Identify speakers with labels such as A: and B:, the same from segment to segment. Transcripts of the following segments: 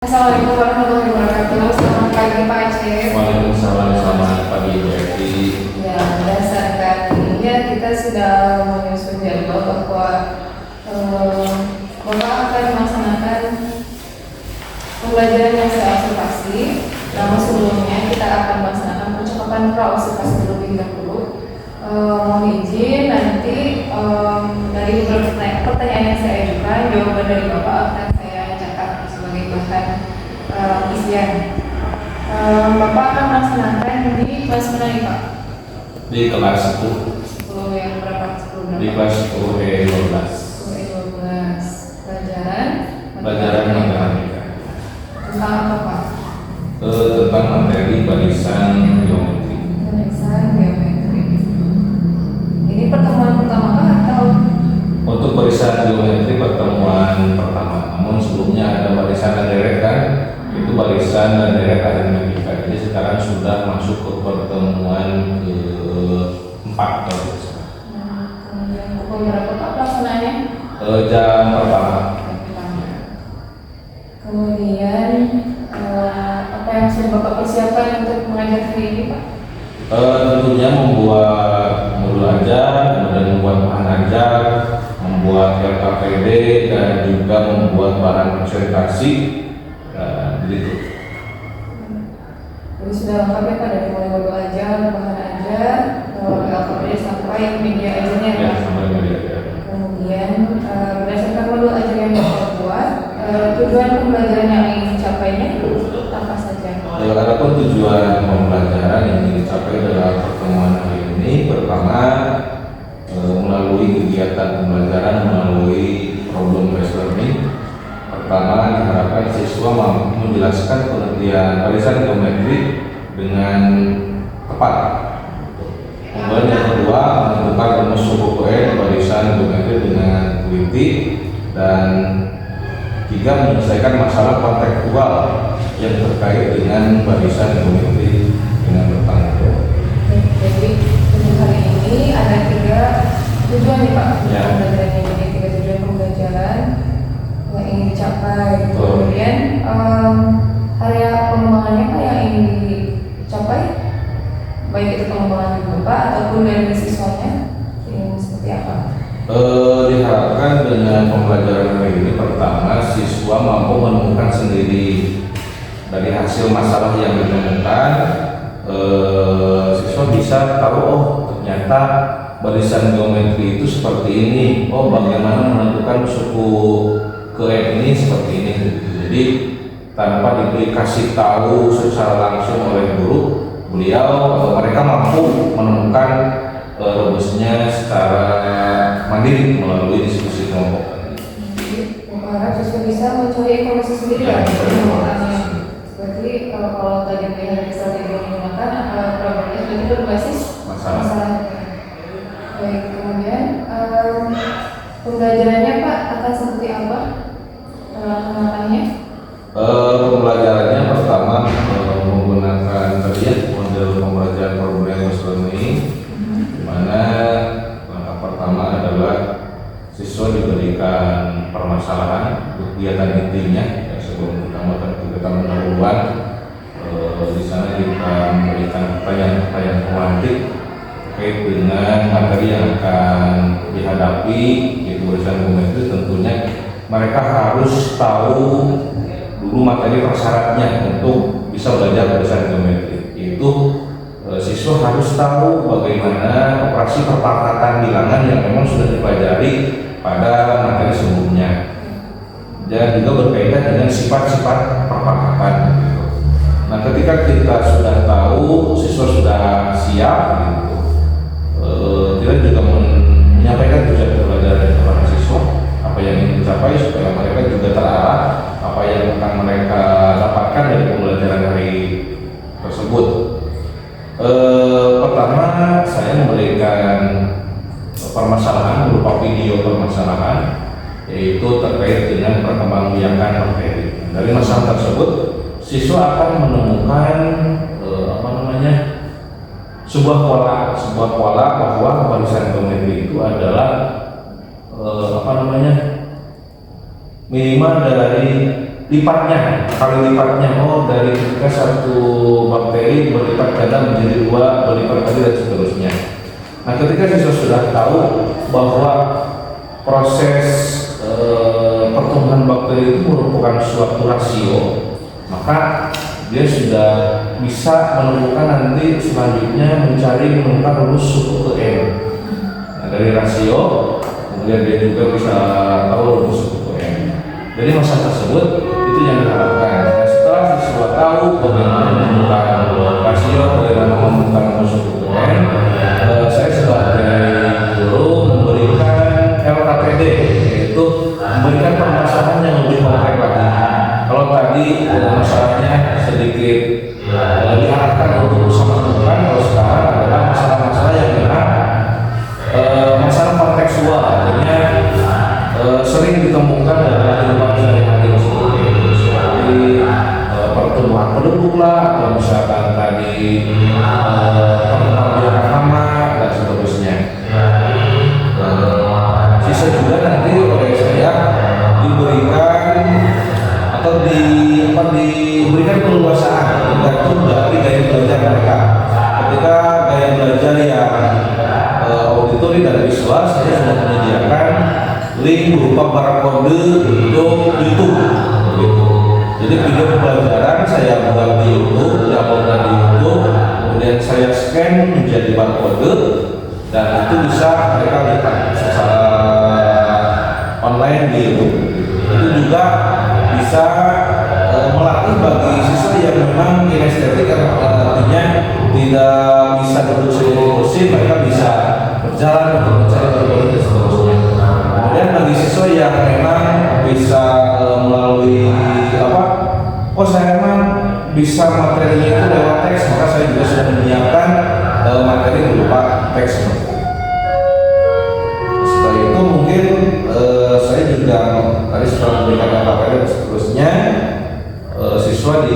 A: Assalamualaikum warahmatullahi wabarakatuh. Selamat pagi Pak Aceh.
B: Waalaikumsalam, selamat pagi Bu Evi.
A: Ya, berdasarkan ini ya kita sudah menyusun jadwal bahwa Bapak akan melaksanakan pembelajaran yang saya observasi. Namun sebelumnya kita akan melaksanakan percakapan pra-observasi terlebih dahulu. Mohon izin nanti dari beberapa pertanyaan yang saya ajukan, jawaban dari Bapak akan saya catat sebagai bahan isian. Bapak akan melaksanakan di kelas mana nih Pak?
B: Di kelas
A: 10 yang berapa? 10 berapa?
B: di kelas 10E12.
A: 10 pelajaran
B: Matematika.
A: tentang apa Pak?
B: Tentang materi barisan geometri.
A: Pemeriksaan geometri. Ini pertemuan pertama kah atau?
B: Untuk barisan geometri pertemuan pertama. Namun sebelumnya ada barisan dan deret kan? Itu barisan dan deret aritmetika. Jadi sekarang sudah masuk ke pertemuan keempat.
A: Kemudian pukul berapa Pak pelaksanaannya?
B: Jam pertama.
A: Kemudian apa yang sudah Bapak persiapkan untuk mengajar hari ini Pak?
B: Tentunya membuat modul ajar, kemudian membuat bahan ajar, membuat LKPD, dan juga membuat barang presentasi. Begitu.
A: Jadi sudah lengkap ya Pak dari mulai modul ajar, bahan ajar, LKPD sampai media ajarnya
B: Ya,
A: Pak.
B: sampai media.
A: Kemudian berdasarkan modul ajar yang Bapak buat, tujuan pembelajaran yang ingin dicapainya apa saja?
B: Adapun tujuan pembelajaran yang ingin dicapai dalam pertemuan hari ini, pertama melalui kegiatan pembelajaran melalui problem based learning. Pertama, diharapkan siswa mampu menjelaskan pengertian barisan geometri dengan tepat. Kemudian yang kedua, menentukan rumus suku barisan geometri dengan teliti. Dan tiga, menyelesaikan masalah kontekstual yang terkait dengan barisan geometri dengan bertanggung jawab.
A: Jadi untuk hari ini ada 3 tujuan nih Pak
B: Ya.
A: pembelajaran ini, 3 tujuan pembelajaran yang ingin dicapai.
B: Betul.
A: Kemudian area pengembangannya Pak yang ingin dicapai, baik itu pengembangan di Bapak ataupun dari siswanya ingin seperti apa?
B: Diharapkan dengan pembelajaran hari ini, pertama siswa mampu menemukan sendiri dari hasil masalah yang ditemukan. Siswa bisa tahu, oh ternyata barisan geometri itu seperti ini, oh bagaimana menentukan suku ke ini seperti ini. Jadi tanpa dikasih tahu secara langsung oleh guru, mereka mampu menemukan rumusnya secara mandiri melalui diskusi kelompok.
A: Jadi Bapak harap siswa bisa mencari informasi sendiri
B: Ya,
A: ya.
B: mencari informasi.
A: Seperti kalau tadi melihat strategi yang digunakan, problemnya seperti itu berbasis
B: Masalah.
A: Baik, kemudian pembelajarannya Pak akan seperti apa penerapannya?
B: Pembelajarannya pertama menggunakan tadi ya, model pembelajaran problem based learning, di mana langkah pertama adalah siswa diberikan permasalahan kegiatan intinya. Ya, sebelum kita melakukan kegiatan pendahuluan, di sana kita memberikan pertanyaan-pertanyaan kuantik terkait dengan materi yang akan dihadapi, yaitu barisan geometri. Tentunya mereka harus tahu dulu materi persyaratnya untuk bisa belajar barisan geometri, yaitu siswa harus tahu bagaimana operasi perpakatan bilangan yang memang sudah dipelajari pada materi sebelumnya, dan juga berkaitan dengan sifat-sifat perpakatan. Nah, ketika kita sudah tahu, siswa sudah siap, kita juga menyampaikan tujuan pembelajaran kepada siswa, apa yang ingin dicapai supaya mereka juga terarah apa yang akan mereka dapatkan dari pembelajaran hari tersebut. Pertama, saya memberikan permasalahan berupa video permasalahan, yaitu terkait dengan perkembangbiakan materi. Dari masalah tersebut, siswa akan menemukan sebuah pola bahwa barisan geometri itu adalah minimal dari lipatnya, kali lipatnya, oh dari ketika satu bakteri berlipat ganda menjadi 2, berlipat lagi dan seterusnya. Nah, ketika siswa sudah tahu bahwa proses pertumbuhan bakteri itu merupakan suatu rasio, maka dia sudah bisa menemukan nanti selanjutnya menemukan rumus suku ke N. Nah, dari rasio, kemudian dia juga bisa tahu rumus suku ke N. Dari masa tersebut itu yang diharapkan. Nah, setelah siswa tahu bagaimana menemukan rasio, bagaimana menemukan rumus suku ke N, saya sebagai guru memberikan LKPD, yaitu memberikan permasalahan yang lebih konkret lagi. Kalau tadi masalahnya sedikit diarahkan untuk bisa menemukan, kalau sekarang adalah masalah-masalah yang memang masalah kontekstual, artinya sering ditemukan dalam kehidupan sehari-hari seperti pertumbuhan penduduk lah, atau misalkan tadi perkembangan hama dan seterusnya. Sisa juga nanti oleh saya diberikan atau diberikan keleluasaan tergantung dari gaya belajar mereka. Ketika gaya belajar yang auditori dan visual, saya sudah menyediakan link berupa barcode untuk YouTube. Jadi video pembelajaran saya buat di YouTube, diupload di YouTube, kemudian saya scan menjadi barcode dan itu bisa mereka lihat secara online di YouTube. Itu juga bisa melatih bagi siswa yang memang kinestetik, artinya tidak bisa duduk sendiri kursi, mereka bisa berjalan untuk mencari barcode dan seterusnya. Kemudian bagi siswa yang memang bisa melalui saya memang bisa materinya itu lewat teks, maka saya juga sudah menyiapkan materi berupa teks. Setelah itu mungkin saya juga tadi setelah memberikan LKPD dan seterusnya, siswa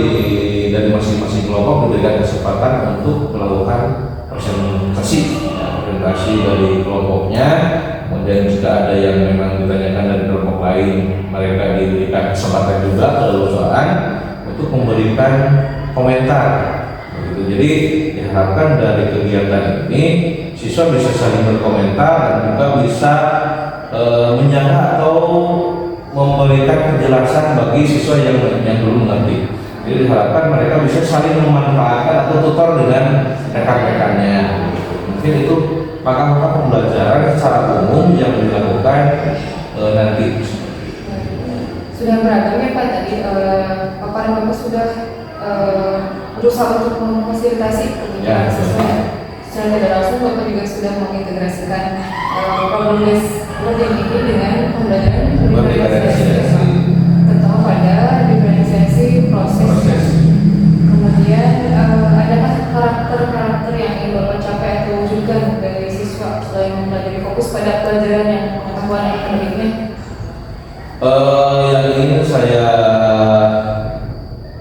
B: dari masing-masing kelompok diberikan kesempatan untuk melakukan presentasi dari kelompoknya. Kemudian jika ada yang memang ditanyakan dari kelompok lain, mereka diberikan kesempatan juga keleluasaan untuk memberikan komentar. Begitu. Jadi diharapkan dari kegiatan ini siswa bisa saling berkomentar dan juga bisa menyangka atau memberikan kejelasan bagi siswa yang belum mengerti. Jadi diharapkan mereka bisa saling memanfaatkan atau tutor dengan rekan-rekannya. Mungkin itu maka pembelajaran secara umum yang dilakukan nanti.
A: Sudah beragam ya Pak, tadi paparan Bapak sudah berusaha untuk memfasilitasi kebutuhan siswa. Secara tidak langsung Bapak juga sudah mengintegrasikan problem-based learning ini dengan pembelajaran diferensiasi, terutama pada diferensiasi proses. Kemudian adakah karakter-karakter yang ingin Bapak capai atau wujudkan dari siswa selain mempelajari fokus pada pelajaran yang pengetahuan akademiknya?
B: Yang ingin saya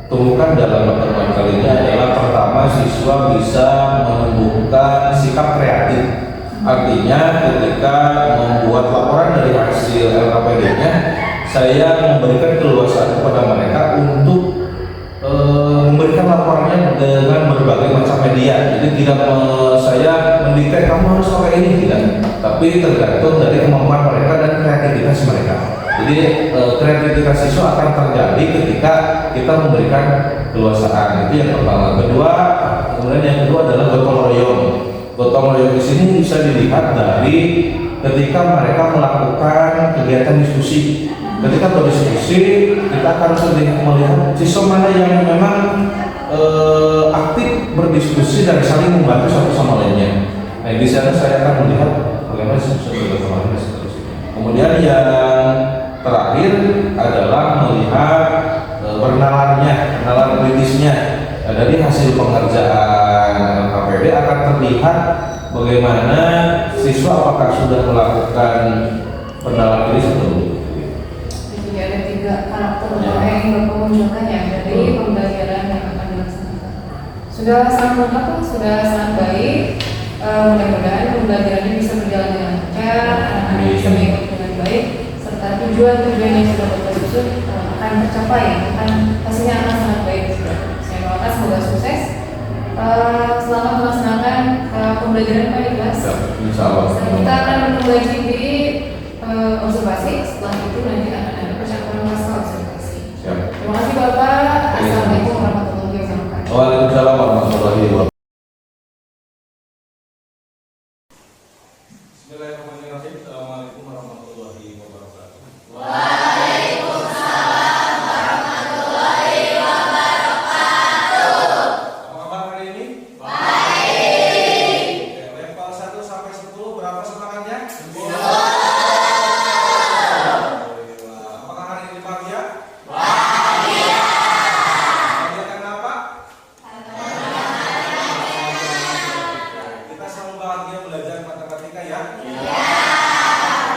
B: temukan dalam pertemuan kali ini adalah pertama, siswa bisa menumbuhkan sikap kreatif. Artinya ketika membuat laporan dari hasil LKPD-nya, saya memberikan keleluasaan kepada mereka untuk memberikan laporannya dengan berbagai macam media. Jadi tidak saya mendikte kamu harus pakai ini, tidak, tapi tergantung dari kemampuan mereka dan kreativitas mereka. Jadi kreativitas siswa akan terjadi ketika kita memberikan keluasaan. Itu yang pertama. Kemudian yang kedua adalah gotong royong. Gotong royong di sini bisa dilihat dari ketika mereka melakukan kegiatan diskusi. Ketika berdiskusi, kita akan sering melihat siswa mana yang memang aktif berdiskusi dan saling membantu satu sama lainnya. Nah, di sana saya akan melihat bagaimana siswa bergotong royong. Kemudian yang terakhir adalah melihat kenalan kritisnya. Dari hasil pengerjaan LKPD akan terlihat bagaimana siswa apakah sudah melakukan pengenalan kritis atau belum.
A: Jadi ada 3 karakter yang Bapak munculkan ya dari pembelajaran yang akan dilaksanakan. Sudah sangat lengkap, sudah sangat baik. Mudah-mudahan pembelajarannya bisa berjalan dengan lancar, anak-anak bisa mengikuti dengan baik, serta tujuan-tujuan yang sudah Bapak susun akan tercapai, hasilnya akan sangat baik. Saya doakan semoga sukses selama melaksanakan pembelajaran Pak Ikhlas.
B: Insya Allah.
A: Kita akan menunggu lagi di observasi. Setelah itu nanti akan ada percakapan pasca observasi.
B: Siap.
A: Terima kasih Bapak. Assalamualaikum warahmatullahi wabarakatuh.
B: Waalaikumsalam warahmatullahi wabarakatuh. Bismillahirrahmanirrahim. Assalamualaikum warahmatullahi wabarakatuh. Apa kabar hari ini? Baik. Oke, level 1 sampai 10 berapa semangatnya? 10. Alhamdulillah. Apakah hari ini bahagia? Bahagia. Bahagia karena apa? Kita selalu bahagia belajar matematika ya? Iya.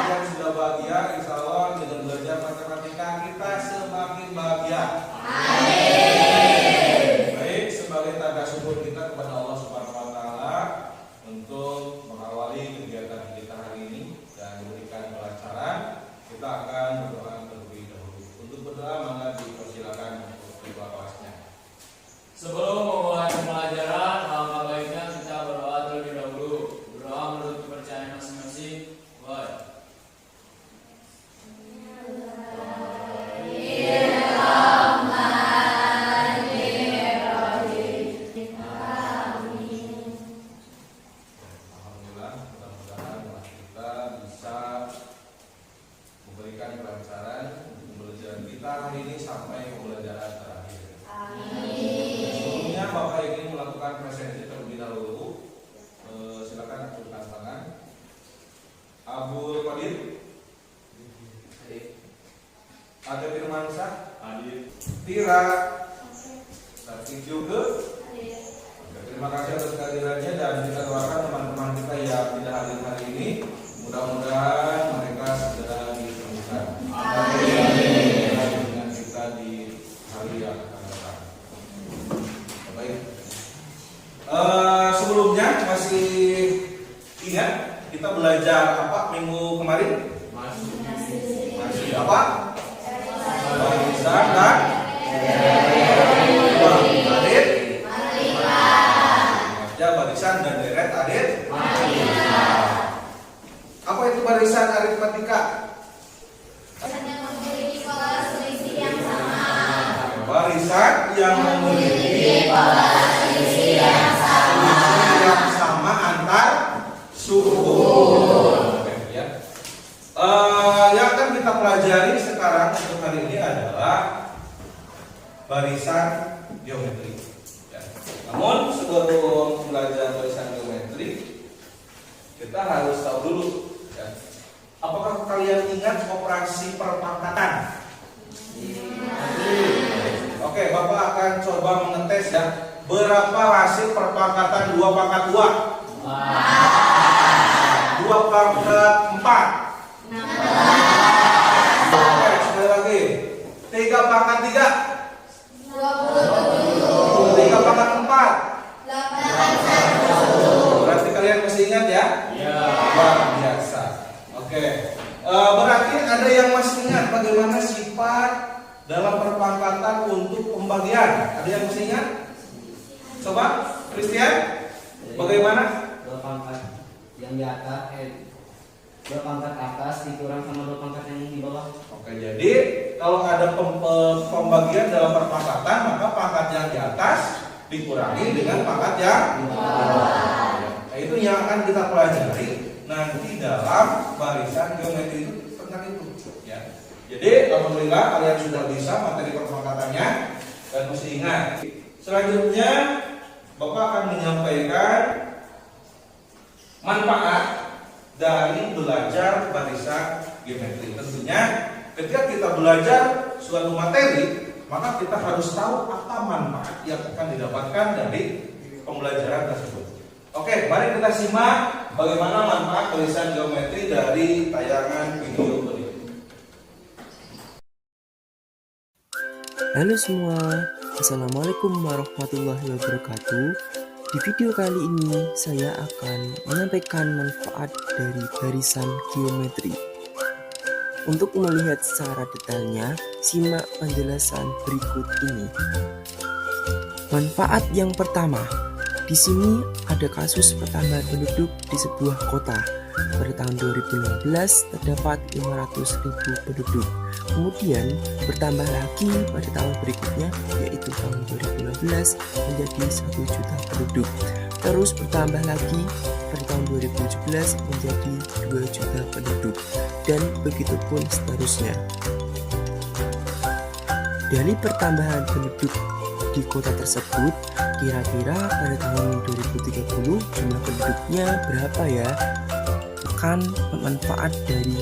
B: Yang sudah bahagia, insya Allah dengan belajar matematika kita semakin bahagia. Baik, sebagai tanda syukur kita kepada Allah Subhanahu wa taala untuk mengawali kegiatan kita hari ini dan memberikan kelancaran, kita akan berdoa terlebih dahulu. Untuk berdoa maka dipersilakan untuk ketua kelasnya.
C: Sebelum memulai pembelajaran, alangkah baiknya kita berdoa terlebih dahulu. Berdoa menurut kepercayaan masing-masing. Baik.
B: Alhamdulillah, mudah-mudahan kita bisa memberikan kelancaran untuk pembelajaran kita hari ini sampai pembelajaran terakhir. Sebelumnya Bapak ingin melakukan presentasi terlebih dahulu. Silakan turunkan tangan. Abu Qadir, ada Firmansyah,
C: Hadir.
B: Tira, Taufik juga. Oke, terima kasih atas kehadirannya dan kita doakan teman-teman kita yang tidak hadir hari ini, mudah-mudahan mereka segera ditemukan. Amin. Dengan kita di hari yang akan datang. Baik. Sebelumnya masih ingat kita belajar apa minggu kemarin? Masih apa? Barisan dan adit. Ya, barisan dan deret adit. Apa itu barisan aritmatika? Barisan yang memiliki selisih yang sama antar suku. Oke, ya. Yang akan kita pelajari sekarang untuk hari ini adalah barisan geometri. Ya. Namun sebelum belajar barisan geometri, kita harus tahu dulu. Ya. Apakah kalian ingat operasi perpangkatan? Oke, Bapak akan coba mengetes ya. Berapa hasil perpangkatan 2 pangkat 2? 2 pangkat 4. Oke, sekali lagi. 3 pangkat 3. 3 pangkat 4. Berarti kalian masih ingat ya?
C: Iya.
B: Luar biasa. Oke. Berarti ada yang masih ingat bagaimana sifat dalam perpangkatan untuk pembagian? Ada yang masih ingat? Coba, Christian, bagaimana?
D: 2 pangkat yang di atas, 2 pangkat atas dikurang sama 2 pangkat yang di bawah.
B: Oke, jadi kalau ada pembagian dalam perpangkatan, maka pangkat yang di atas dikurangi dengan pangkat yang
D: Di bawah.
B: Nah, itu yang akan kita pelajari nanti dalam barisan geometri itu tentang itu. Ya. Jadi alhamdulillah kalian sudah bisa materi perpangkatannya dan mesti ingat. Selanjutnya Bapak akan menyampaikan manfaat dari belajar barisan geometri. Tentunya ketika kita belajar suatu materi, maka kita harus tahu apa manfaat yang akan didapatkan dari pembelajaran tersebut. Oke, mari kita simak bagaimana manfaat barisan geometri dari tayangan video berikut.
E: Halo semua, Assalamualaikum warahmatullahi wabarakatuh. Di video kali ini saya akan menyampaikan manfaat dari barisan geometri. Untuk melihat secara detailnya, simak penjelasan berikut ini. Manfaat yang pertama, di sini ada kasus pertambahan penduduk di sebuah kota. Pada tahun 2015 terdapat 500.000 penduduk. Kemudian bertambah lagi pada tahun berikutnya, yaitu tahun 2015 menjadi 1 juta penduduk. Terus bertambah lagi pada tahun 2017 menjadi 2 juta penduduk, dan begitu pun seterusnya. Dari pertambahan penduduk di kota tersebut, kira-kira pada tahun 2030 jumlah penduduknya berapa ya? Kan manfaat dari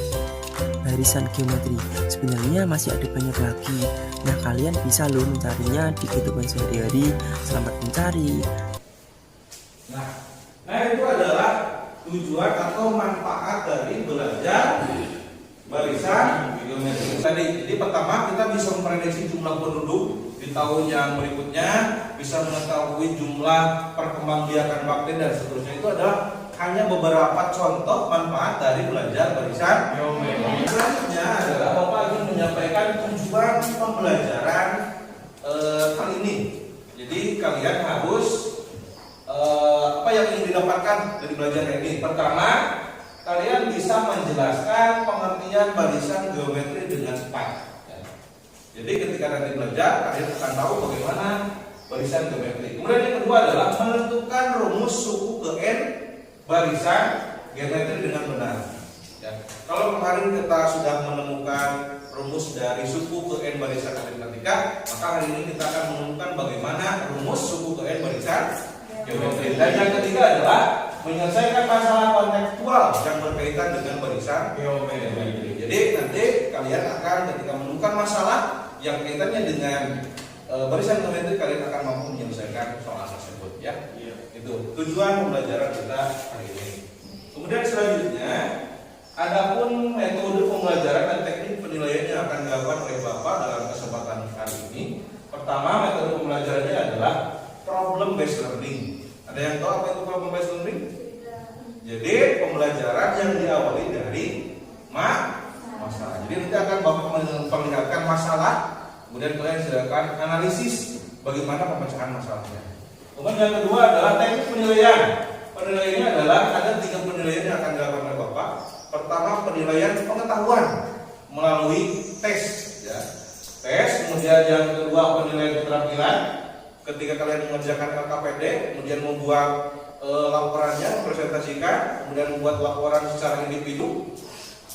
E: barisan geometri sebenarnya masih ada banyak lagi. Nah, kalian bisa loh mencarinya di kehidupan sehari-hari. Selamat mencari.
B: Nah itu adalah tujuan atau manfaat dari belajar barisan geometri tadi. Jadi pertama kita bisa memprediksi jumlah penduduk di tahun yang berikutnya, bisa mengetahui jumlah perkembangbiakan bakteri dan seterusnya. Itu adalah hanya beberapa contoh manfaat dari belajar barisan geometri. Selanjutnya adalah Bapak ingin menyampaikan tujuan pembelajaran kali ini. Jadi kalian harus apa yang ingin didapatkan dari belajar ini? Pertama, kalian bisa menjelaskan pengertian barisan geometri dengan cepat. Jadi ketika nanti belajar, kalian akan tahu bagaimana barisan geometri. Kemudian yang kedua adalah menentukan rumus suku ke n barisan geometri dengan benar. Kalau kemarin kita sudah menemukan rumus dari suku ke n barisan aritmatika, maka hari ini kita akan menemukan bagaimana rumus suku ke n barisan geometri. Dan yang ketiga adalah menyelesaikan masalah kontekstual yang berkaitan dengan barisan geometri. Jadi nanti kalian akan ketika menemukan masalah yang kaitannya dengan barisan geometri, kalian akan mampu menyelesaikan soal tersebut ya. Itu tujuan pembelajaran kita hari ini. Kemudian selanjutnya, adapun metode pembelajaran dan teknik penilaian yang akan dilakukan oleh Bapak dalam kesempatan kali ini. Pertama, metode pembelajarannya adalah problem based learning. Ada yang tahu apa itu problem based learning? Jadi pembelajaran yang diawali dari masalah. Jadi nanti akan Bapak memperlihatkan masalah, kemudian kalian silakan analisis bagaimana pemecahan masalahnya. Kemudian yang kedua adalah teknik penilaian. Penilaiannya adalah ada 3 penilaian yang akan dilakukan oleh Bapak. Pertama, penilaian pengetahuan melalui tes, ya. Tes. Kemudian yang kedua, penilaian keterampilan. Ketika kalian mengerjakan LKPD, kemudian membuat laporannya, presentasikan, kemudian membuat laporan secara individu.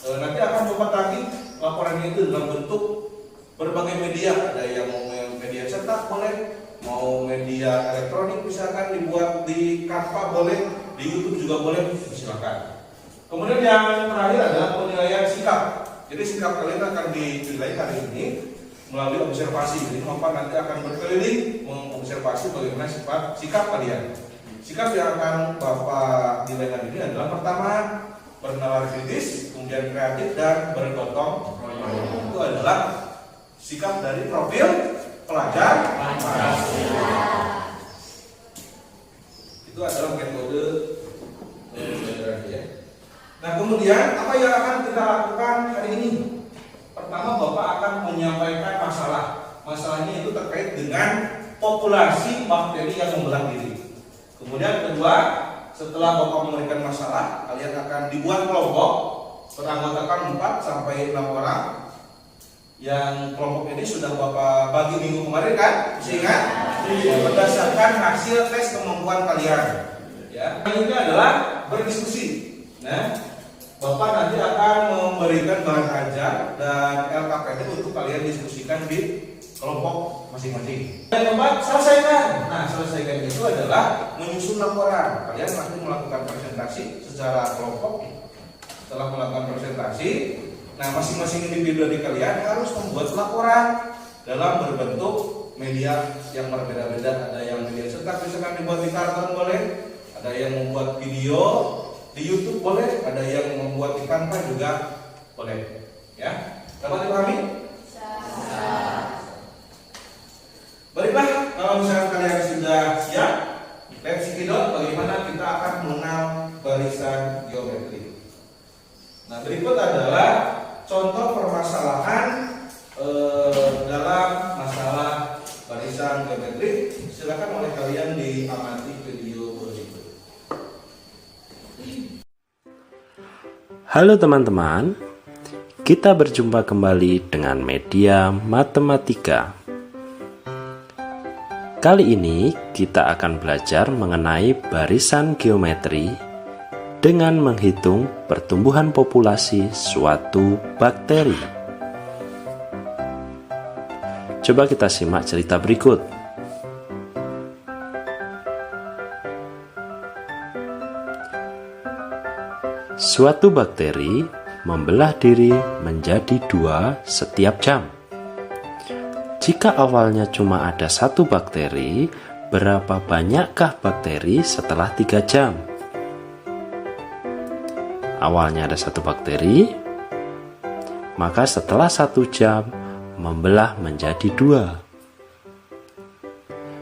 B: Nanti akan dapat lagi laporannya itu dalam bentuk berbagai media. Ada yang mau media cetak boleh, mau media elektronik misalkan dibuat di Canva boleh, di YouTube juga boleh, silakan. Kemudian yang terakhir adalah penilaian sikap. Jadi sikap kalian akan dinilai hari ini melalui observasi. Jadi Bapak nanti akan berkeliling mengobservasi bagaimana sikap kalian. Sikap yang akan Bapak nilai hari ini adalah pertama, bernalar kritis, kemudian kreatif dan bergotong royong. Itu adalah sikap dari profil pelajar Pancasila. Itu adalah metode pembelajaran ya. Nah, kemudian apa yang akan kita lakukan hari ini? Pertama, Bapak akan menyampaikan masalah. Masalahnya itu terkait dengan populasi bakteri yang membelah diri. Kemudian kedua, setelah Bapak memberikan masalah, kalian akan dibuat kelompok beranggotakan 4 sampai 6 orang. Yang kelompok ini sudah Bapak bagi minggu kemarin kan? Masih ingat? Berdasarkan hasil tes kemampuan kalian. Ya. Selanjutnya adalah berdiskusi. Nah, Bapak nanti akan memberikan bahan ajar dan LKPD untuk kalian diskusikan di kelompok masing-masing. Yang keempat, selesaikan. Nah, selesaikan itu adalah menyusun laporan. Kalian nanti melakukan presentasi secara kelompok. Setelah melakukan presentasi, nah masing-masing individu dari kalian harus membuat laporan dalam berbentuk media yang berbeda-beda. Ada yang media cetak, misalkan dibuat di karton boleh. Ada yang membuat video di YouTube boleh. Ada yang membuat di Canva juga boleh. Ya, dapat dipahami? Baiklah, kalau misalnya kalian sudah siap, let's cekidot bagaimana kita akan mengenal barisan geometri. Nah, berikut adalah contoh permasalahan dalam masalah barisan geometrik. Silakan oleh kalian diamati video berikut.
F: Halo teman-teman, kita berjumpa kembali dengan media matematika. Kali ini kita akan belajar mengenai barisan geometri dengan menghitung pertumbuhan populasi suatu bakteri. Coba kita simak cerita berikut. Suatu bakteri membelah diri menjadi 2 setiap jam. Jika awalnya cuma ada 1 bakteri, berapa banyakkah bakteri setelah 3 jam? Awalnya ada 1 bakteri, maka setelah 1 jam membelah menjadi 2.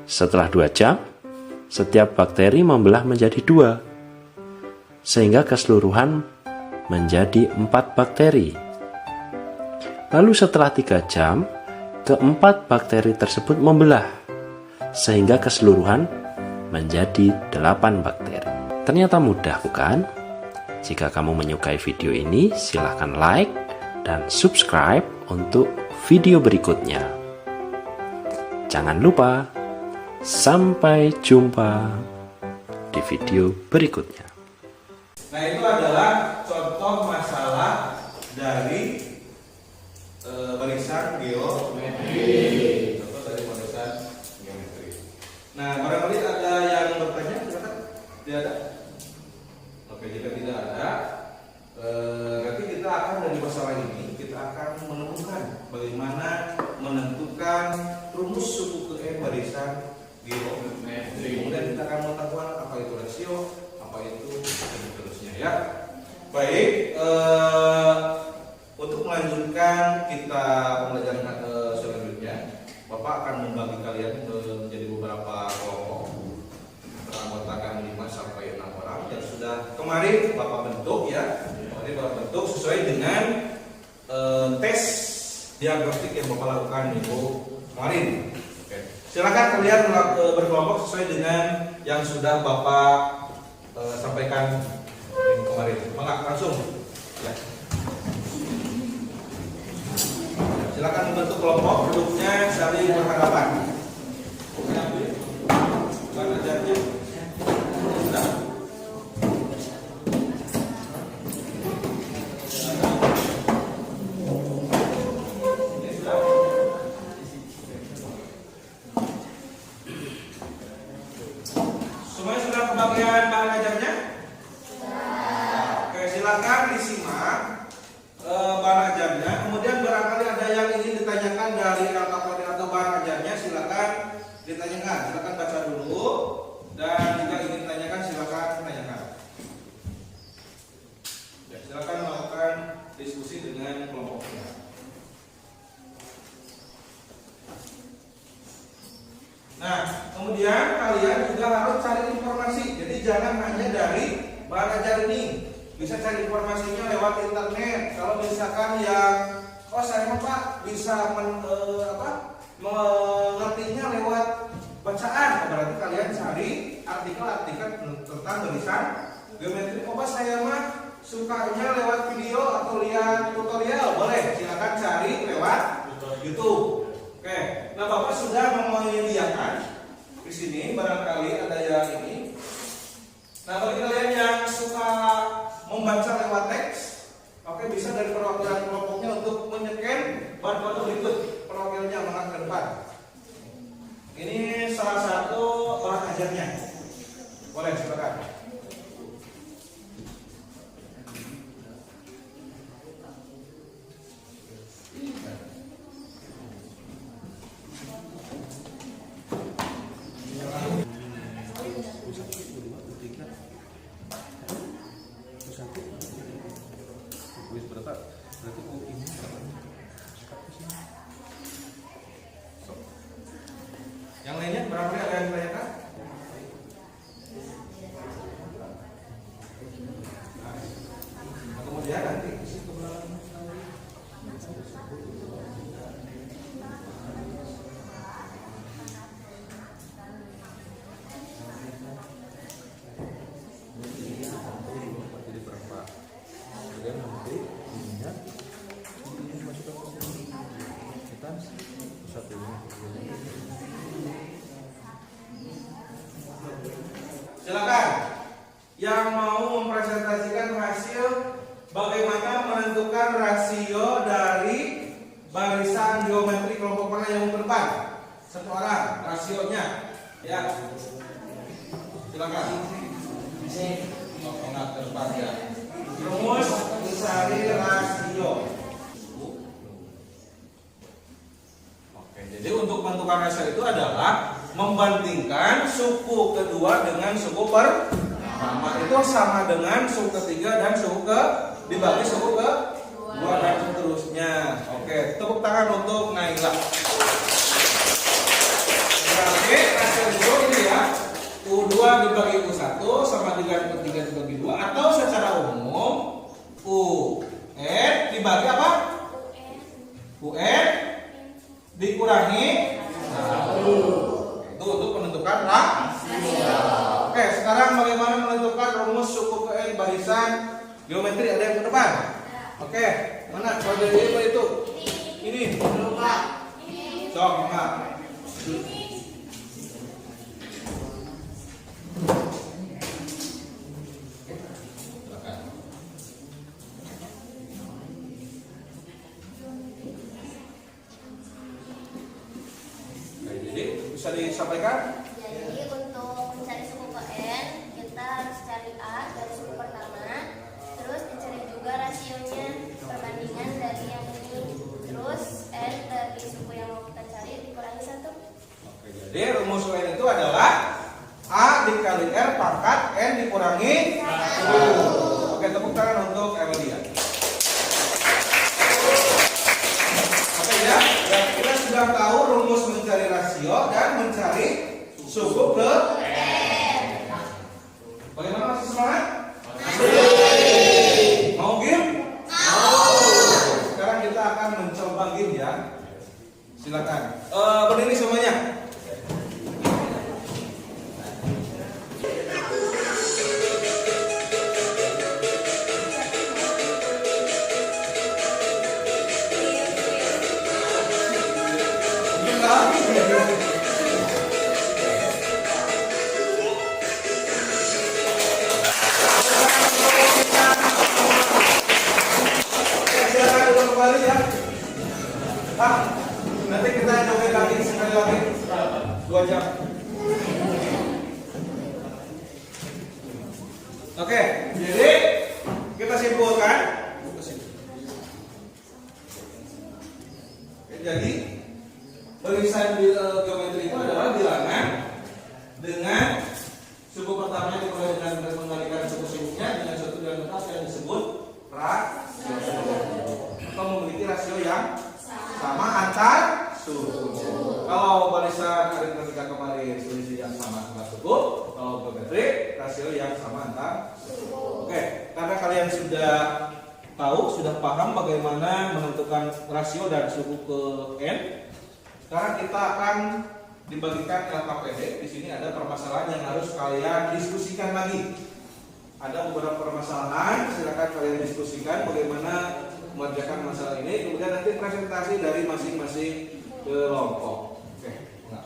F: Setelah 2 jam, setiap bakteri membelah menjadi 2. Sehingga keseluruhan menjadi 4 bakteri. Lalu setelah 3 jam, keempat bakteri tersebut membelah, sehingga keseluruhan menjadi 8 bakteri. Ternyata mudah, bukan? Jika kamu menyukai video ini, silahkan like dan subscribe untuk video berikutnya. Jangan lupa, sampai jumpa di video berikutnya.
B: Nah, itu adalah contoh masalah dari barisan geometri. Contoh dari barisan geometri. Nah, barangkali ada yang bertanya, silakan. Tidak ada? Oke, jika tidak ada, nanti kita akan dari masalah ini kita akan menemukan bagaimana menentukan rumus suku ke N barisan geometri. Kemudian kita akan mengetahui apa itu rasio, apa itu seterusnya, ya. Baik, untuk melanjutkan kita pembelajaran selanjutnya, Bapak akan membagi kalian menjadi beberapa kelompok, beranggotakan 5 sampai 6 orang yang sudah kemarin Bapak bentuk, ya. Kemarin Bapak bentuk sesuai dengan tes diagnostik yang Bapak lakukan minggu kemarin. Oke. Silakan kalian berkelompok sesuai dengan yang sudah Bapak sampaikan kemarin. Maka langsung, ya. Silakan membentuk kelompok, duduknya saling berhadapan. Mana ajarnya? Sudah. Semuanya sudah kebagian bahan ajarnya? Oke, silakan disimak bahan ajarnya. Kemudian barangkali ada yang ingin ditanyakan dari LKPD atau bahan ajarnya, silakan ditanyakan. Silakan baca dulu, dan jika ingin ditanyakan silakan tanyakan. Ya, silakan melakukan diskusi dengan kelompoknya. Nah, kemudian kalian juga harus cari informasi. Jadi jangan hanya dari bahan ajar ini. Bisa cari informasinya lewat internet. Kalau misalkan yang saya Pak bisa mengertinya lewat bacaan, berarti kalian cari artikel-artikel tentang barisan geometri. Saya mah sukanya lewat video atau lihat tutorial, boleh silakan cari lewat YouTube. Oke, nah Bapak sudah menyediakan di sini, barangkali ada yang ini. Nah, bagi kalian yang suka membaca lewat teks, oke, bisa dari perwakilan kelompoknya untuk menyeken barcode berikut, perwakilannya mengangkat ke depan. Ini salah satu bahan ajarnya. Boleh, silakan. Yang lainnya berapa ada yang ditanyakan? Nah, kemudian nanti isi ke belakang. Silakan. Yang mau mempresentasikan hasil bagaimana menentukan rasio dari barisan geometri kelompok mana yang ke depan. Satu orang rasionya. Ya. Silakan. Oh, enggak ke depan ya. Rumus mencari rasio. Oke, jadi untuk menentukan rasio itu adalah membandingkan suku kedua dengan suku pertama. Itu sama dengan suku ketiga dan suku dibagi suku kedua dan seterusnya. Oke, tepuk tangan untuk Naila. Berarti rasio itu ini ya. U2 dibagi U1 sama dengan U3 dibagi 2, atau secara umum UN dibagi apa? UN dikurangi 1. Itu untuk menentukan rasio. Oke, sekarang bagaimana menentukan rumus suku ke N barisan geometri? Ada yang ke depan? Oke, mana? Kalau dari itu? Ini. Sok, Mak. Bisa disampaikan?
G: Jadi untuk mencari suku ke N, kita harus cari A dari suku pertama, terus dicari juga rasionya, perbandingan dari yang ini, terus N dari suku yang mau kita cari dikurangi 1.
B: Oke, jadi rumus N itu adalah A dikali R pangkat N dikurangi 1. Oke, tepuk tangan untuk Emilia. Oke ya, kita sudah tahu rumus mencari rasio dan mencari suku ke N. Bagaimana, masih semangat? Mau game? Mau. Sekarang kita akan mencoba game ya. Silakan. Berdiri semuanya. Kembali ya. Nanti kita coba lagi sekali lagi 2 jam. Oke, jadi kita simpulkan. Jadi barisan geometri itu adalah bilangan dengan suku pertama dikurangi dengan mengalikan suku-sukunya dengan suatu dan tetap yang disebut rasio, atau memiliki rasio yang sama antar suku. Kalau barisan aritmetika kemarin selisih yang sama antar suku, kalau geometri rasio yang sama antar suku. Oke, karena kalian sudah tahu, sudah paham bagaimana menentukan rasio dan suku ke N, sekarang kita akan dibagikan LKPD. Di sini ada permasalahan yang harus kalian diskusikan lagi. Ada beberapa permasalahan, silakan kalian diskusikan bagaimana mengerjakan masalah ini. Kemudian nanti presentasi dari masing-masing kelompok. Oke, enggak.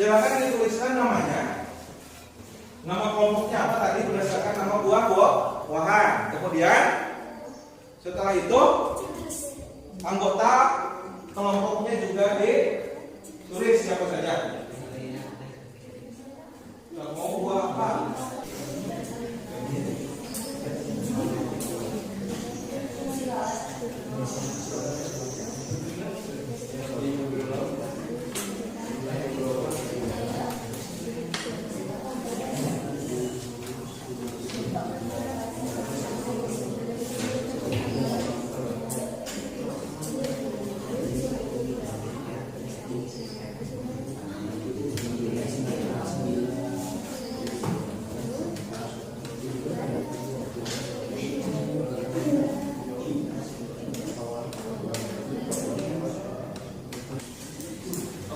B: Silakan dituliskan namanya, nama kelompoknya apa tadi berdasarkan nama buah-buahan. Kemudian setelah itu anggota kelompoknya juga ditulis siapa saja. Mau buah apa?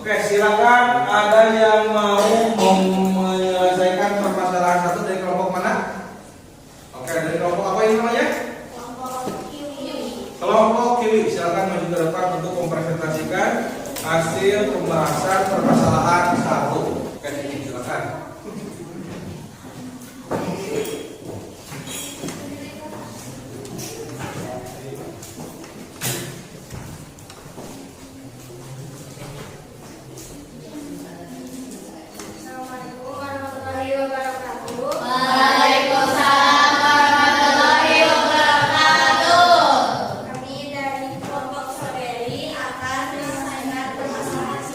B: Oke, silakan ada yang mau menyelesaikan permasalahan satu dari kelompok mana? Oke, dari kelompok apa ini namanya? Kelompok Kiwi. Silakan maju ke depan untuk mempresentasikan hasil pembahasan permasalahan satu. Oke, silakan.
G: Assalamualaikum warahmatullahi wabarakatuh.
H: Waalaikumsalam warahmatullahi wabarakatuh.
G: Kami dari kelompok Strawberry akan menyelesaikan permasalahan 3.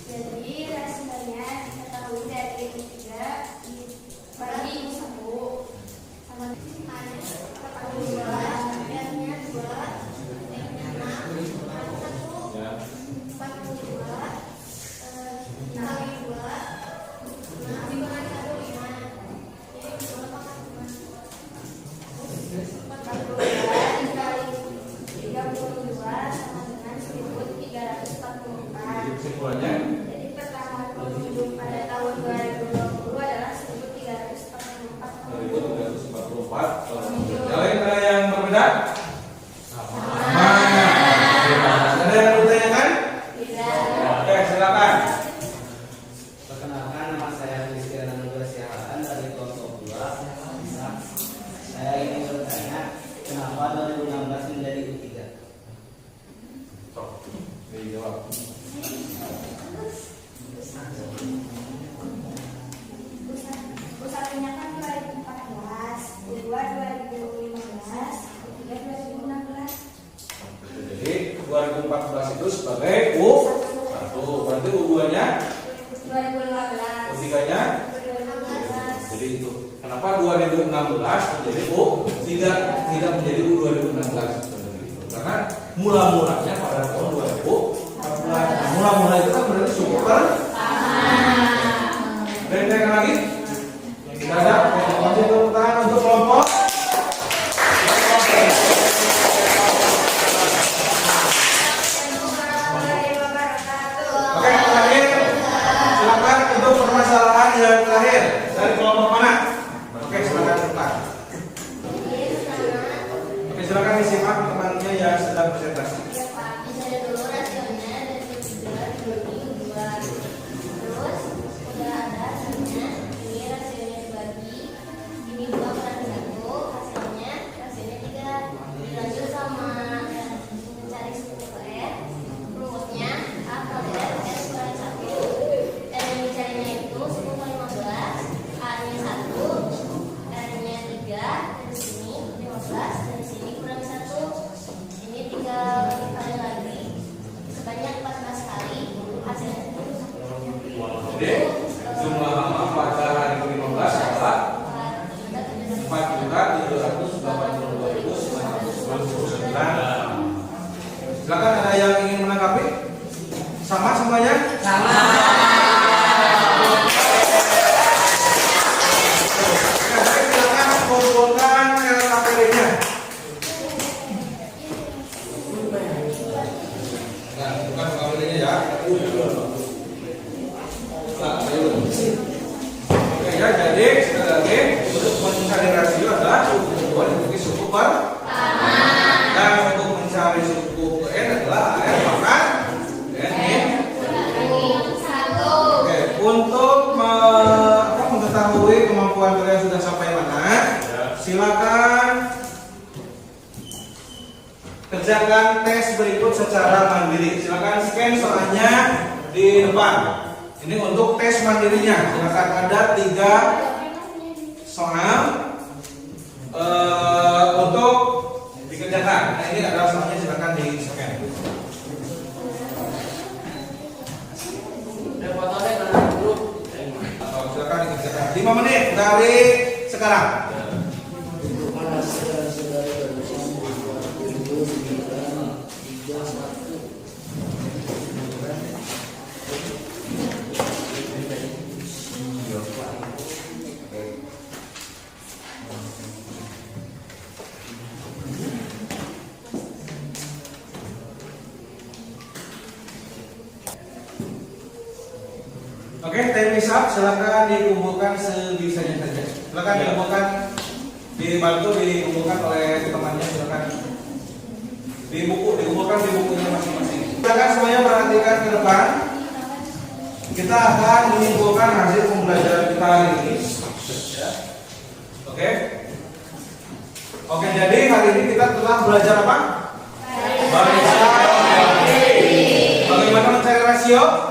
G: Jadi rasanya diketahui dari tiga bagi ibu satu sama minus 42, R-nya 2, X-nya 6, 1, 42, dikali 2, 6 dikurangi 1, 5. Jadi 2 pangkat 5. 42 dikali 32 sama dengan 1344.
B: Kesimpulannya?
G: Jadi pertambahan pengunjung pada tahun 2020 adalah 1344.
B: 1344. Yang lain ada yang berbeda? Sama. Ada yang bertanyakan? Oke, silakan.
D: Perkenalkan, nama saya Christian Anugrah Siahaan dari kelompok 2. Saya ingin bertanya, kenapa 2016 menjadi U3?
B: Sok, dijawab.
G: Pusatnya kan 2014, U2 2015, U3 2016.
B: Jadi 2014 itu sebagai U1. Berarti U2-nya,
G: 2015.
B: U3-nya.
G: 2015.
B: Jadi itu. Kenapa 2016 menjadi U3 tidak menjadi U2016? Karena mula-mulanya pada tahun 2014. Mula-mula itu kan berarti cukup kan? Dan yang lagi? Tidak ada. Oke, tepuk tangan untuk kelompok. Oke, terakhir. Silakan untuk permasalahan yang terakhir dari kelompok mana? Oke, silakan buka. Oke, silakan disimak temannya yang sedang presentasi.
G: Ya Pak, misalnya dulu rasionya dari 3 dibagi 2. Terus udah ada hasilnya, ini rasionya dibagi, ini 2 kurangi 1, hasilnya 3. Dilanjut sama mencari suku ke R, rumusnya A kali R, S kurangi 1. R yang dicarinya itu 10 kali 15, A-nya 1, R-nya 3, dari sini 15, dari sini kurangi 1. Ini 3 kali lagi sebanyak 14 kali, hasilnya
B: Jadi jumlah lama pada hari ke-15 adalah 4.782.999. Silakan, ada yang ingin menanggapi? Sama semuanya? Sama. Silakan kumpulkan LKPD-nya. Nah, bukan LKPD-nya ya. Nah, oke ya, jadi sekali lagi untuk mencari rasio adalah suku kedua dibagi suku pertama, dan untuk mencari suku ke N adalah AR pangkat N. Oke, untuk mengetahui kemampuan kalian sudah sampai mana, silakan kerjakan tes berikut secara mandiri. Silakan scan soalnya di depan. Ini untuk tes mandirinya. Silakan, ada 3 soal untuk dikerjakan. Nah, ini adalah soalnya, silakan di scan. Silakan dikerjakan. 5 menit dari sekarang.
I: Oke, time is up. Silakan dikumpulkan sebisanya saja. Silakan dikumpulkan, dibantu dikumpulkan oleh temannya. Silakan dikumpulkan di bukunya masing-masing. Silakan semuanya perhatikan ke depan. Kita akan menyimpulkan hasil pembelajaran kita hari ini. Oke. Oke, jadi hari ini kita telah belajar apa? Barisan geometri. Bagaimana mencari rasio?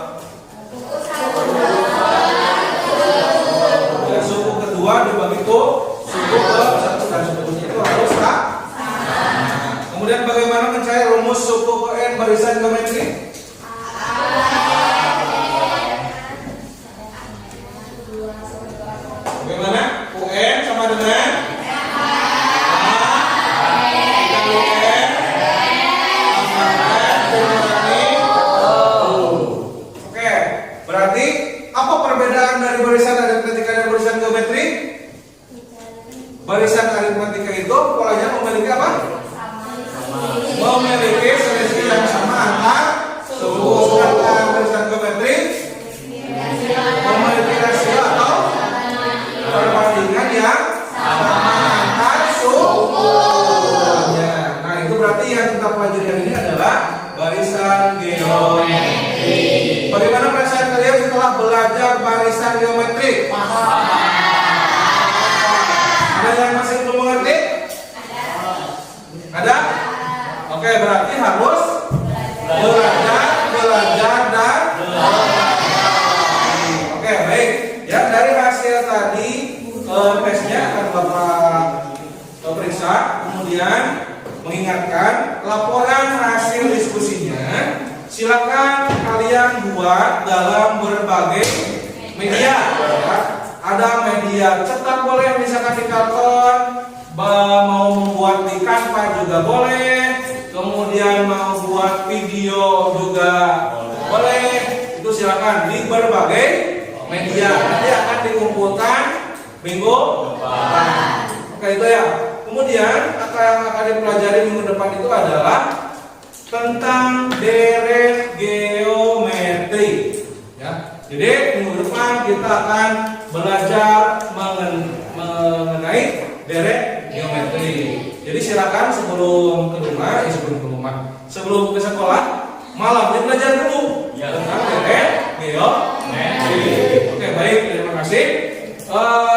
I: Ya, suku kedua dibagi suku ke satu dan seterusnya itu harus sama. Kemudian bagaimana mencari rumus suku ke n barisan geometri? Bagaimana? UN sama dengan Oke, berarti apa perbedaan dari barisan aritmatika dan barisan geometri? Barisan aritmatika itu polanya memiliki apa? Memiliki selisih yang sama antar suku. Sedangkan barisan geometri memiliki rasio atau perbandingan yang sama antar suku. Nah, itu berarti yang kita pelajari hari ini adalah barisan geometri. Bagaimana perasaan kalian setelah belajar barisan geometri? Ada yang masih belum mengerti? Ada? Oke, berarti harus belajar dan Oke, baik. Yang dari hasil tadi tesnya akan Bapak periksa, kemudian mengingatkan laporan hasil diskusinya silakan kalian buat dalam berbagai media. Ada media cetak boleh, misalkan di karton, mau membuat di Canva juga boleh, kemudian mau buat video juga boleh. Itu silakan di berbagai media. Nanti akan dikumpulkan minggu depan. Oke, itu ya. Kemudian apa yang akan dipelajari minggu depan itu adalah tentang deret geometri. Ya. Jadi minggu depan kita akan belajar mengenai deret geometri. Jadi silakan sebelum ke rumah, sebelum ke sekolah, malam ini belajar dulu tentang deret geometri. Oke, baik, terima kasih.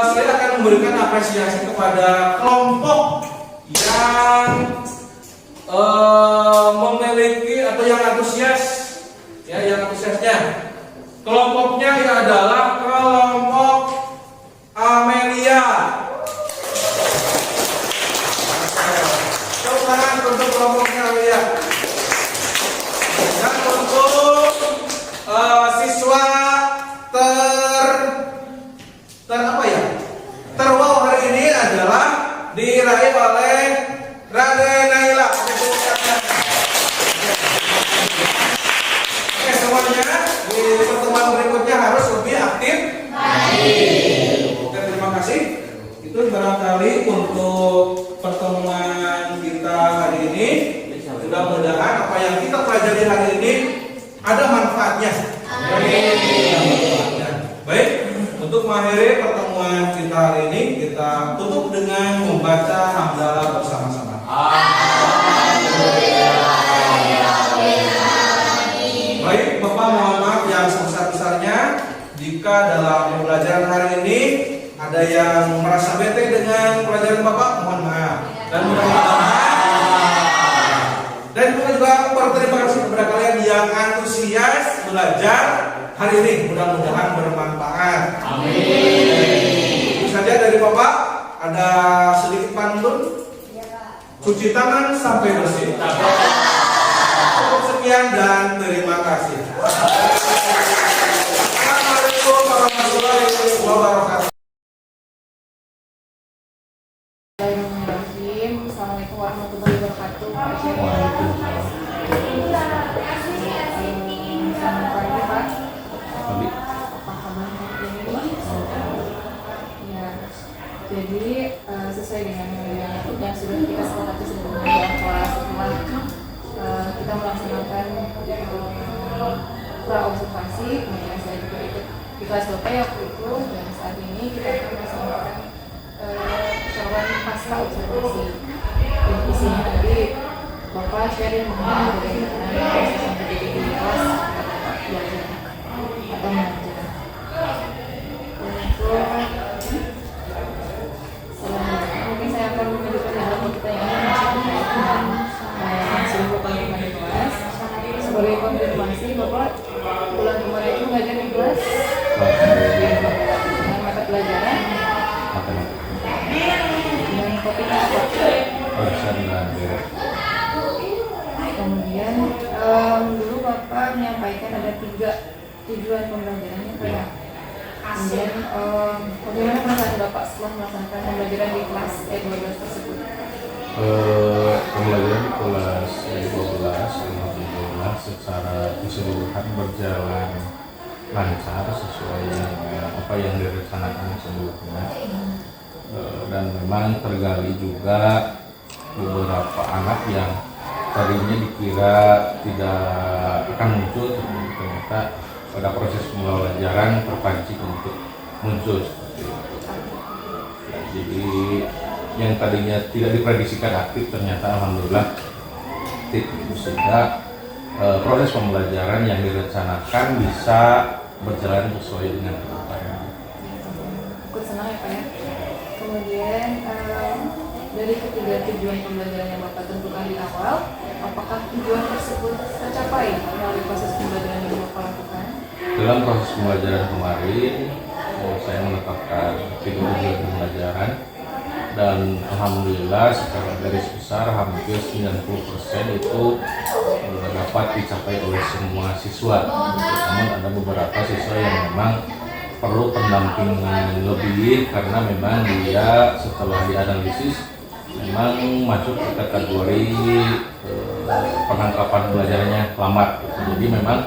I: Saya akan memberikan apresiasi kepada kelompok yang memiliki atau yang antusias, ya, yang antusiasnya. Kelompoknya ini adalah kelompok Amelia. Tepuk tangan untuk kelompoknya Amelia. Dan untuk siswa terwow hari ini adalah diraih oleh Raden Naila. Oke, semuanya di pertemuan berikutnya harus lebih aktif. Oke, terima kasih. Itu barangkali untuk pertemuan kita hari ini. Mudah-mudahan apa yang kita pelajari hari ini ada manfaatnya. Baik, untuk mengakhiri pertemuan kita hari ini, kita tutup dengan membaca hamdalah bersama-sama. Baik, Bapak mohon maaf yang sebesar-besarnya jika dalam pembelajaran hari ini ada yang merasa bete dengan pelajaran Bapak, mohon maaf. Dan mudah-mudahan juga berterima kasih kepada kalian yang antusias belajar hari ini, mudah-mudahan bermanfaat. Amin. Itu saja dari Bapak. Ada sedikit pantun. Cuci tangan sampai bersih. Cukup sekian dan terima kasih. Assalamualaikum warahmatullahi wabarakatuh.
A: Assalamualaikum warahmatullahi wabarakatuh. Selamat pagi, Pak. Apa kabar hari ini? Ya, jadi sesuai dengan yang sudah kita sepakati sebelumnya bahwa setelah kita melaksanakan pra observasi, kemudian saya juga ikut kelas Bapak ya waktu itu, dan saat ini kita akan melaksanakan percakapan pasca observasi. Dan isinya nanti Bapak sharing mengenai bagaimana proses yang terjadi di kelas Bapak belajar atau mengajar. Untuk selanjutnya mungkin saya akan menunjukkan beberapa pertanyaan yang masih bukan teman di kelas. Sebagai konfirmasi, Bapak bulan kemarin itu ngajar di kelas dengan mata pelajaran dan topiknya apa? Kemudian dulu Bapak menyampaikan ada 3 tujuan pembelajarannya kayak. Kemudian bagaimana perasaan Bapak setelah melaksanakan pembelajaran di kelas E12 tersebut?
B: Pembelajaran di kelas E12 alhamdulillah secara keseluruhan berjalan lancar sesuai dengan apa yang direncanakan sebelumnya. Dan memang tergali juga beberapa anak yang tadinya dikira tidak akan muncul, ternyata pada proses pembelajaran terpancing untuk muncul seperti itu. Jadi yang tadinya tidak diprediksikan aktif ternyata alhamdulillah aktif, sehingga proses pembelajaran yang direncanakan bisa berjalan sesuai dengan harapan.
A: Ikut senang ya Pak ya. Kemudian dari ketiga tujuan pembelajaran yang Bapak tentukan di awal, apakah tujuan tersebut tercapai melalui proses pembelajaran yang Bapak lakukan?
B: Dalam proses pembelajaran kemarin, saya menetapkan 3 tujuan pembelajaran dan alhamdulillah secara garis besar hampir 90% itu dapat dicapai oleh semua siswa. Namun ada beberapa siswa yang memang perlu pendampingan lebih karena memang dia setelah dianalisis memang masuk ke kategori penangkapan belajarnya lambat. Jadi memang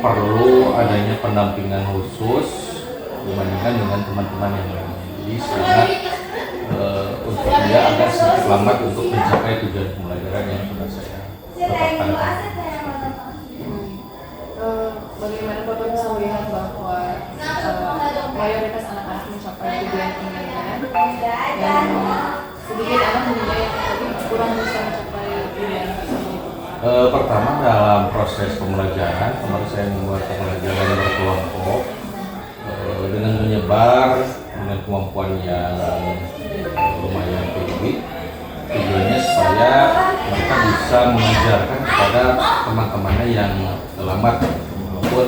B: perlu adanya pendampingan khusus dibandingkan dengan teman-teman yang lain. Jadi sehingga untuk dia agak sedikit lambat untuk mencapai tujuan pembelajaran yang sudah saya tetapkan.
A: Bagaimana Bapak bisa melihat bahwa mayoritas anak-anak mencapai tujuan pembelajaran dan sedikit anak mungkin yang tadi kurang bisa mencapai tujuan tersebut?
B: Pertama dalam proses pembelajaran, kemarin saya membuat pembelajaran berkelompok dengan menyebar dengan kemampuan yang lumayan tinggi. Tujuannya supaya mereka bisa mengajarkan kepada teman-temannya yang terlambat walaupun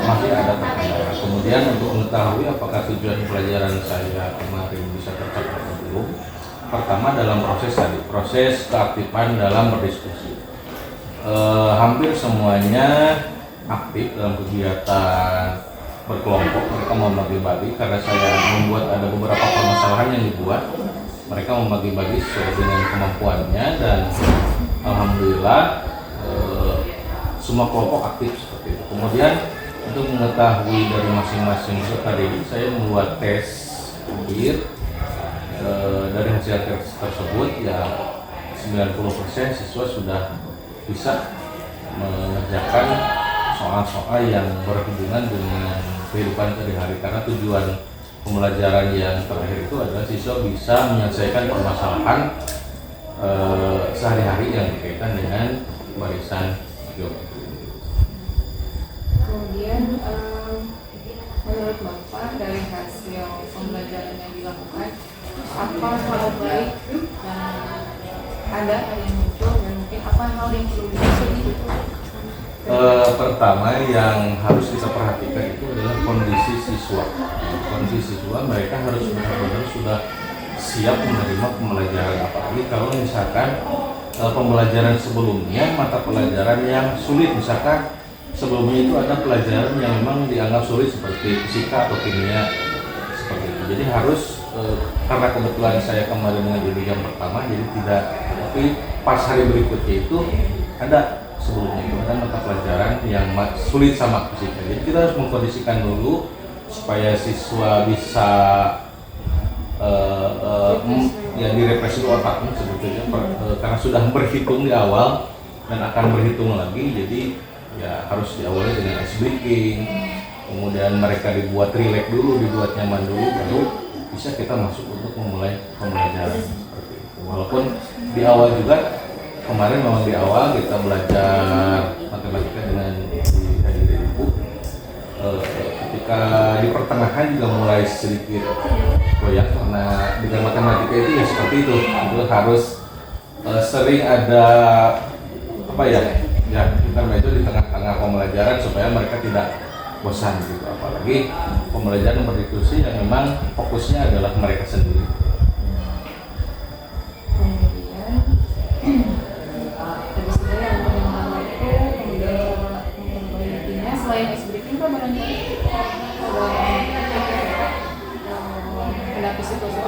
B: masih ada terkendala. Kemudian untuk mengetahui apakah tujuan pelajaran saya kemarin bisa tercapai atau belum, pertama dalam proses keaktifan dalam berdiskusi. Hampir semuanya aktif dalam kegiatan berkelompok, mereka membagi-bagi karena saya membuat ada beberapa permasalahan yang dibuat. Mereka membagi-bagi sesuai dengan kemampuannya dan alhamdulillah semua kelompok aktif seperti itu. Kemudian untuk mengetahui dari masing-masing peserta didik, saya membuat tes akhir. Dari hasil tes tersebut ya 90% siswa sudah bisa mengerjakan soal-soal yang berhubungan dengan kehidupan sehari-hari karena tujuan pembelajaran yang terakhir itu adalah siswa bisa menyelesaikan permasalahan sehari-hari yang berkaitan dengan barisan geometri.
A: Kemudian menurut Bapak dari hasil pembelajaran yang dilakukan, apa hal baik yang ada yang muncul dan mungkin apa hal yang perlu diperbaiki?
B: Pertama yang harus kita perhatikan itu adalah kondisi siswa. Kondisi siswa mereka harus benar-benar sudah siap menerima pembelajaran, apalagi kalau misalkan pembelajaran sebelumnya mata pelajaran yang sulit, misalkan sebelumnya itu ada pelajaran yang memang dianggap sulit seperti fisika atau kimia seperti itu. Jadi harus karena kebetulan saya kemarin mengajar di jam pertama, jadi tidak, tapi pas hari berikutnya itu ada sebelumnya itu ada mata pelajaran yang sulit sama fisika. Jadi kita harus mengkondisikan dulu supaya siswa bisa ya direpresi otaknya sebetulnya karena sudah berhitung di awal dan akan berhitung lagi. Jadi ya harus diawali dengan ice breaking, kemudian mereka dibuat rileks dulu, dibuat nyaman dulu, baru bisa kita masuk untuk memulai pembelajaran seperti itu. Walaupun di awal juga, kemarin memang di awal kita belajar matematika dengan dihadiri ibu, ketika di pertengahan juga mulai sedikit goyah karena dengan matematika itu ya seperti itu harus sering ada apa ya intermezzo di tengah-tengah pembelajaran supaya mereka tidak bosan gitu, apalagi pembelajaran berdiskusi yang memang fokusnya adalah mereka sendiri.
A: Kemudian habis itu yang pertama itu kemudian selain ice breaking kan barangkali ada situasi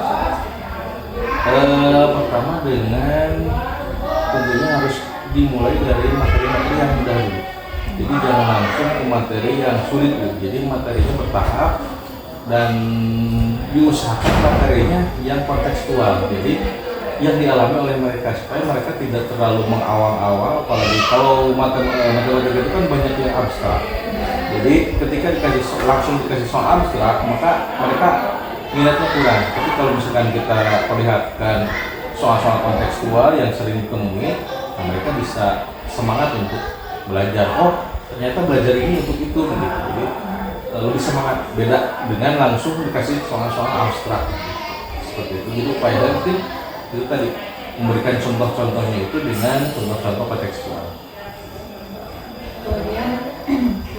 B: pertama dengan tentunya harus dimulai dari materi-materi yang mudah dulu. Jadi jangan langsung ke materi yang sulit dulu. Jadi materinya bertahap dan diusahakan materinya yang kontekstual. Jadi yang dialami oleh mereka supaya mereka tidak terlalu mengawang-awang, apalagi kalau matematika itu kan banyak yang abstrak. Jadi ketika langsung dikasih soal abstrak, maka mereka minatnya kurang. Tapi kalau misalkan kita perlihatkan soal-soal kontekstual yang sering ditemui, nah mereka bisa semangat untuk belajar. Oh, ternyata belajar ini untuk itu, gitu. Jadi lebih semangat. Beda dengan langsung dikasih soal-soal abstrak, seperti itu. Jadi upaya mungkin itu tadi memberikan contoh-contohnya itu dengan contoh-contoh kontekstual.
A: Kemudian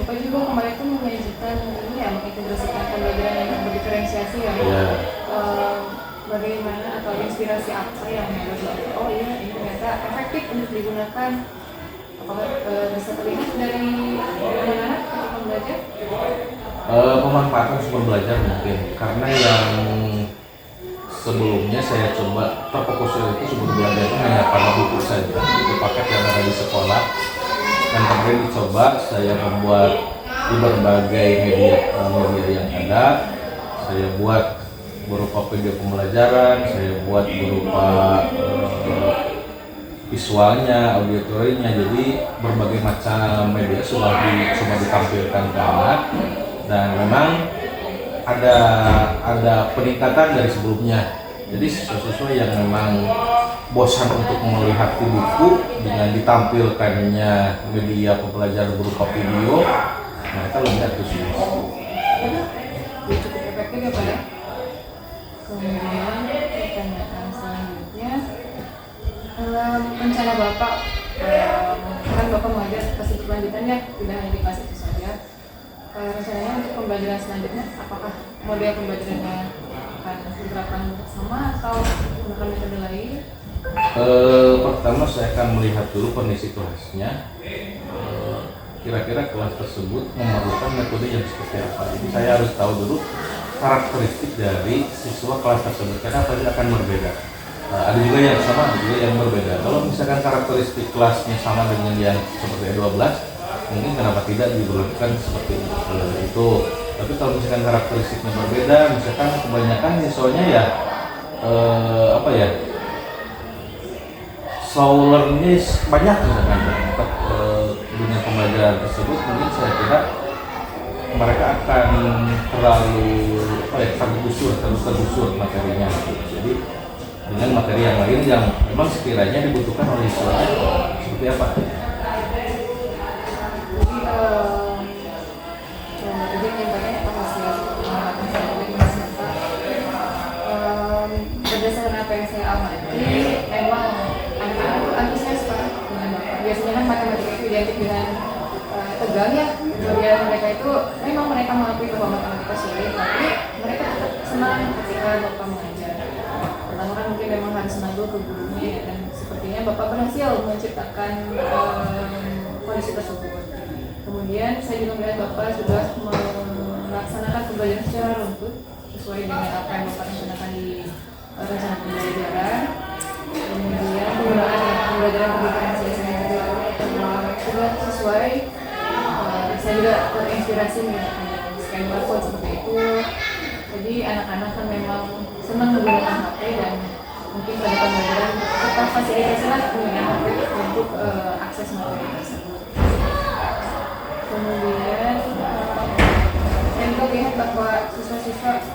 A: Bapak juga kemarin itu menyajikan ini ya, mengintegrasikan pembelajaran yang berdiferensiasi ya.
B: Yeah.
A: Bagaimana atau inspirasi apa yang membuat oh iya ini ternyata efektif untuk digunakan, apakah bisa terlihat dari anak-anak ketika belajar?
B: Pemanfaatan sumber belajar mungkin karena yang sebelumnya saya coba terfokus itu sumber belajar itu hanya pada buku saja, buku paket yang ada di sekolah. Dan kemarin dicoba saya membuat di berbagai media yang ada. Saya buat berupa video pembelajaran, saya buat berupa visualnya, auditorinya. Jadi berbagai macam media sudah ditampilkan ke anak, dan memang ada peningkatan dari sebelumnya. Jadi siswa-siswa yang memang bosan untuk melihat di buku dengan ditampilkannya media pembelajaran berupa video, mereka lebih antusias.
A: Cukup efektif ya Pak ya. Kemudian pertanyaan selanjutnya, rencana Bapak, kan Bapak mengajar kelas berlanjutannya tidak hanya di kelas itu saja. Rencananya untuk pembelajaran selanjutnya, apakah model pembelajarannya akan diterapkan sama atau menggunakan metode lain?
B: Pertama saya akan melihat dulu kondisi kelasnya. Kira-kira kelas tersebut memerlukan metode yang seperti apa. Jadi saya harus tahu dulu karakteristik dari siswa kelas tersebut, karena pasti akan berbeda. Ada juga yang sama, ada juga yang berbeda. Kalau misalkan karakteristik kelasnya sama dengan yang seperti 12, mungkin kenapa tidak diberlakukan seperti itu. Tapi kalau misalkan karakteristiknya berbeda, misalkan kebanyakan siswanya ya slow learning banyak misalkan dengan pembelajaran tersebut, mungkin saya kira mereka akan terlalu tergusur materinya. Jadi dengan materi yang lain yang memang sekiranya dibutuhkan oleh siswa seperti apa?
A: Berdasarkan apa yang saya amati, memang anak-anak antusias Pak dengan Bapak. Biasanya kan matematika itu identik dengan tegang ya. Kemudian mereka itu memang mereka mengakui bahwa matematika sulit, tapi mereka tetap senang ketika Bapak mengajar. Pertama kan mungkin memang harus senang dulu ke gurunya ya, dan sepertinya Bapak berhasil menciptakan kondisi tersebut. Kemudian saya juga melihat Bapak sudah melaksanakan pembelajaran secara runtut sesuai dengan apa yang Bapak rencanakan di rencana pembelajaran. Kemudian penggunaan pembelajaran berdiferensiasi juga sesuai. Saya juga terinspirasi menggunakan scan barcode seperti itu. Jadi anak-anak kan memang senang menggunakan HP, dan mungkin pada pembelajaran kita fasilitasilah menggunakan HP untuk akses materi tersebut. Kemudian merasa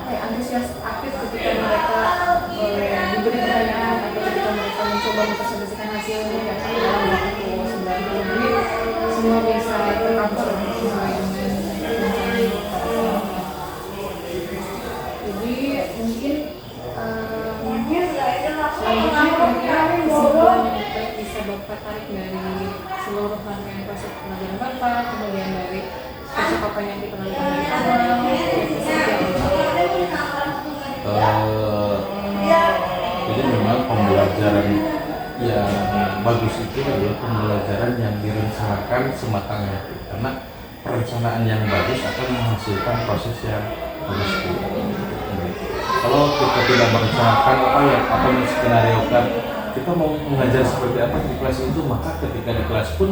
A: antusias aktif ketika mereka diberi pertanyaan atau ketika mereka mencoba mempresentasikan hasilnya ya dalam waktu 90 menit semua bisa tercover sesuai dengan rencana jadi mungkin selanjutnya kira-kira kesimpulan yang baik bisa Bapak tarik dari seluruh rangkaian proses pelajaran Bapak, kemudian dari percakapan yang diperlukan dari awal,
B: jadi memang pembelajaran yang bagus itu adalah pembelajaran yang direncanakan sematang mungkin, karena perencanaan yang bagus akan menghasilkan proses yang bagus. Kalau kita tidak merencanakan atau menskenariokan kita mau mengajar seperti apa di kelas itu, maka ketika di kelas pun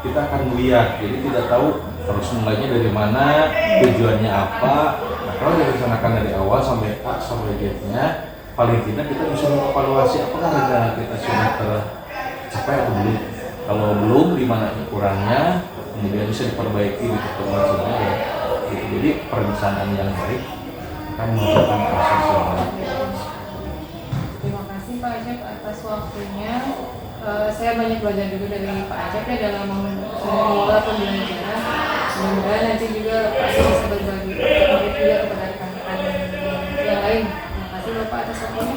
B: kita akan melihat, jadi tidak tahu harus mulainya dari mana, tujuannya apa. Nah, kalau direncanakan dari awal sampai A sampai Z-nya, paling tidak kita bisa mengevaluasi apakah rencana kita sudah tercapai atau belum. Kalau belum, di mana kurangnya, kemudian bisa diperbaiki di pertemuan ya. Jadi perencanaan yang baik akan menghasilkan proses yang baik.
A: Terima kasih Pak Ajep atas waktunya. Saya banyak belajar juga dari Pak Ajep ya dalam mengelola pembelajaran. Semoga nanti juga Pak Ajep bisa berbagi juga kepada rekan-rekan yang lain. Terima kasih Bapak atas waktunya.